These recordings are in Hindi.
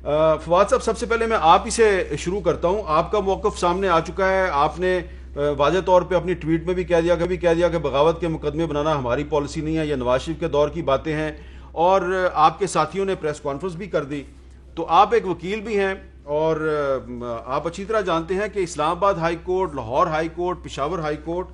फवाद साहब, सबसे पहले मैं आप ही से शुरू करता हूं। आपका मौकफ सामने आ चुका है। आपने वाज़ेह तौर पे अपनी ट्वीट में भी कह दिया कि बगावत के मुकदमे बनाना हमारी पॉलिसी नहीं है, ये नवाज शरीफ के दौर की बातें हैं। और आपके साथियों ने प्रेस कॉन्फ्रेंस भी कर दी। तो आप एक वकील भी हैं और आप अच्छी तरह जानते हैं कि Islamabad high court, Lahore high court, Peshawar high court,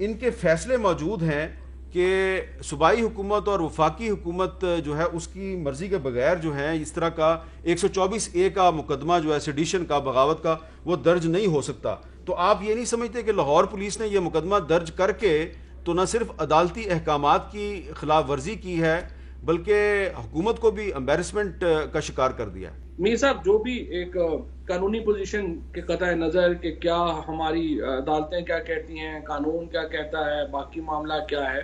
इनके फैसले मौजूद हैं कि सूबाई हुकूमत और वफाकी हुकूमत जो है उसकी मर्जी के बगैर जो है इस तरह का 124A का मुकदमा जो है सेडिशन का, बगावत का, वो दर्ज नहीं हो सकता। तो आप ये नहीं समझते कि लाहौर पुलिस ने यह मुकदमा दर्ज करके तो न सिर्फ अदालती अहकामात की खिलाफ वर्जी की है बल्कि हुकूमत को भी एम्बेरसमेंट का शिकार कर दिया है? मीर साहब, जो भी एक कानूनी पोजीशन के कतई नज़र कि क्या हमारी अदालतें क्या कहती हैं, कानून क्या कहता है, बाकी मामला क्या है,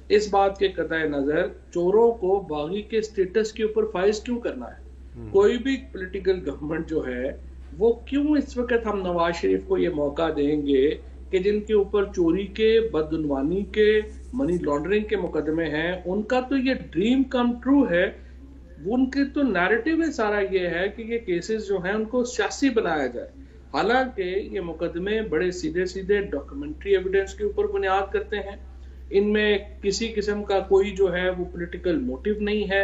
इस बात के कतई नज़र चोरों को बागी के स्टेटस के ऊपर फाइज क्यों करना है? कोई भी पॉलिटिकल गवर्नमेंट जो है वो क्यों इस वक्त हम नवाज शरीफ को ये मौका देंगे कि जिनके ऊपर चोरी के, बदगुमानी के, मनी लॉन्ड्रिंग के मुकदमे हैं, उनका तो ये ड्रीम कम ट्रू है। उनके तो नैरेटिव में सारा ये है कि ये केसेस जो हैं उनको सियासी बनाया जाए। हालांकि ये मुकदमे बड़े सीधे सीधे डॉक्यूमेंट्री एविडेंस के ऊपर बुनियाद करते हैं। इनमें किसी किस्म का कोई जो है वो पॉलिटिकल मोटिव नहीं है।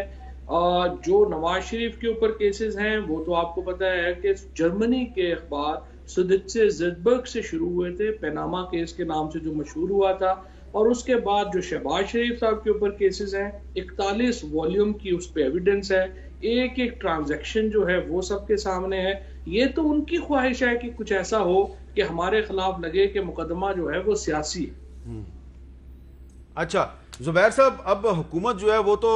और जो नवाज शरीफ के ऊपर केसेस हैं वो तो आपको पता है कि जर्मनी के अखबार सुदित्से ज़िडबर्ग से शुरू हुए थे, पनामा केस के नाम से जो मशहूर हुआ था। और उसके बाद जो शहबाज शरीफ साहब के ऊपर केसेस हैं, 41 वॉल्यूम की उस पर एविडेंस है, एक एक ट्रांजैक्शन जो है वो सबके सामने है। ये तो उनकी ख्वाहिश है कि कुछ ऐसा हो कि हमारे खिलाफ लगे कि मुकदमा जो है वो सियासी है। अच्छा जुबैर साहब, अब हुकूमत जो है वो तो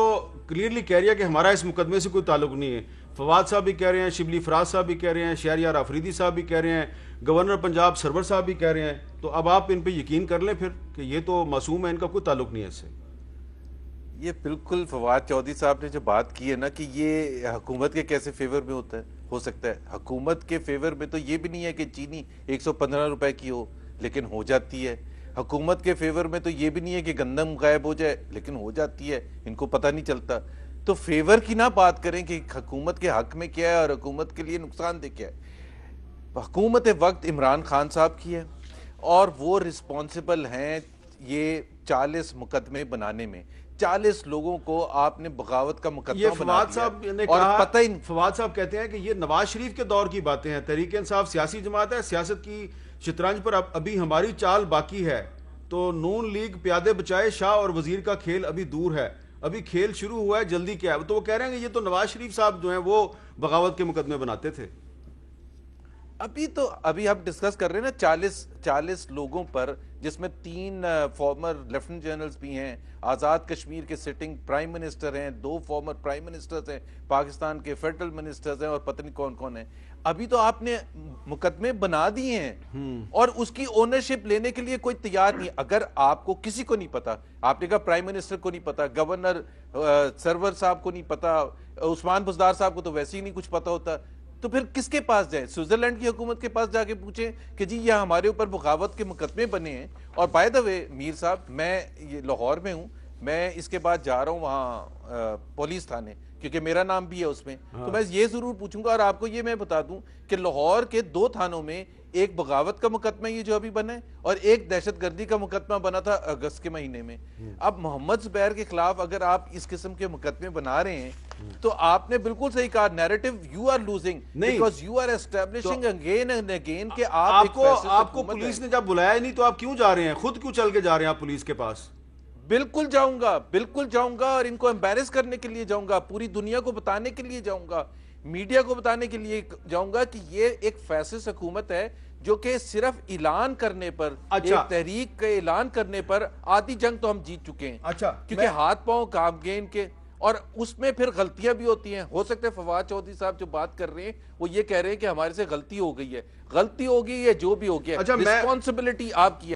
क्लियरली कह रही है कि हमारा इस मुकदमे से कोई ताल्लुक नहीं है। फवाद साहब भी कह रहे हैं, शिबली फराज साहब भी कह रहे हैं, शहरियार आफरीदी साहब भी कह रहे हैं, गवर्नर पंजाब सरवर साहब भी कह रहे हैं। तो अब आप इन पे यकीन कर लें फिर कि ये तो मासूम है, इनका कोई ताल्लुक नहीं है इससे। ये बिल्कुल फवाद चौधरी साहब ने जो बात की है ना कि ये हुकूमत के कैसे फेवर में होता है, हो सकता है हुकूमत के फेवर में तो ये भी नहीं है कि चीनी 115 रुपए की हो लेकिन हो जाती है। हुकूमत के फेवर में तो ये भी नहीं है कि गंदम गायब हो जाए लेकिन हो जाती है, इनको पता नहीं चलता। तो फेवर की ना बात करें कि हुकूमत के हक में क्या है और हुकूमत के लिए नुकसानदेह क्या है। हुकूमत वक्त इमरान खान साहब की है और वो रिस्पॉन्सिबल हैं ये 40 मुकदमे बनाने में। 40 लोगों को आपने बगावत का मुकदमा फवाद साहब ने कहा, पता ही फवाद साहब कहते हैं कि ये नवाज शरीफ के दौर की बातें हैं। तहरीक इंसाफ सियासी जमात है, सियासत की शतरंज पर अभी हमारी चाल बाकी है। तो नून लीग प्यादे बचाए शाह और वजीर का खेल अभी दूर है, अभी खेल शुरू हुआ है, जल्दी क्या है। तो वो कह रहे हैं कि ये तो नवाज शरीफ साहब जो हैं वो बगावत के मुकदमे बनाते थे। अभी हम डिस्कस कर रहे हैं ना 40 लोगों पर, जिसमें 3 फॉर्मर लेफ्टिनेंट जनरल्स भी हैं, आज़ाद कश्मीर के सिटिंग प्राइम मिनिस्टर हैं, 2 फॉर्मर प्राइम मिनिस्टर्स हैं, पाकिस्तान के फेडरल मिनिस्टर्स हैं और पता नहीं कौन कौन है। अभी तो आपने मुकदमे बना दिए हैं और उसकी ओनरशिप लेने के लिए कोई तैयार नहीं। अगर आपको किसी को नहीं पता, आपने कहा प्राइम मिनिस्टर को नहीं पता, गवर्नर सरवर साहब को नहीं पता, उस्मान बुज़दार साहब को तो वैसे ही नहीं कुछ पता होता, तो फिर किसके पास जाए? स्विट्जरलैंड की हुकूमत के पास जाके पूछें कि जी यह हमारे ऊपर बगावत के मुकदमे बने हैं। और बाय द वे मीर साहब, मैं ये लाहौर में हूं, मैं इसके बाद जा रहा हूं वहां पुलिस थाने, क्योंकि मेरा नाम भी है उसमें। तो मैं ये जरूर पूछूंगा। और आपको ये मैं बता दूं कि लाहौर के 2 थानों में एक बगावत का मुकदमा ये जो अभी बना है और एक दहशतगर्दी का मुकदमा बना था अगस्त के महीने में। अब मोहम्मद जुबैर के खिलाफ अगर आप इस किस्म के मुकदमे बना रहे हैं तो आपने बिल्कुल सही कहा, narrative you are losing because you are establishing again and again कि आपको पुलिस ने जब बुलाया नहीं तो आप क्यों जा रहे हैं? खुद क्यों चल के जा रहे हैं आप पुलिस के पास? बिल्कुल जाऊंगा और इनको एम्बैरेस करने के लिए जाऊंगा, पूरी दुनिया को बताने के लिए जाऊंगा, मीडिया को बताने के लिए जाऊंगा कि ये एक फैसिस्ट हुकूमत है जो कि सिर्फ ऐलान करने पर, एक तहरीक के ऐलान करने पर आधी जंग तो हम जीत चुके हैं। अच्छा, क्योंकि हाथ पांव काम गेन के, और उसमें फिर गलतियां भी होती हैं। हो सकता है फवाद चौधरी साहब जो बात कर रहे हैं वो ये कह रहे हैं कि हमारे से गलती हो गई है, गलती होगी या जो भी हो गया, रिस्पॉन्सिबिलिटी आपकी है।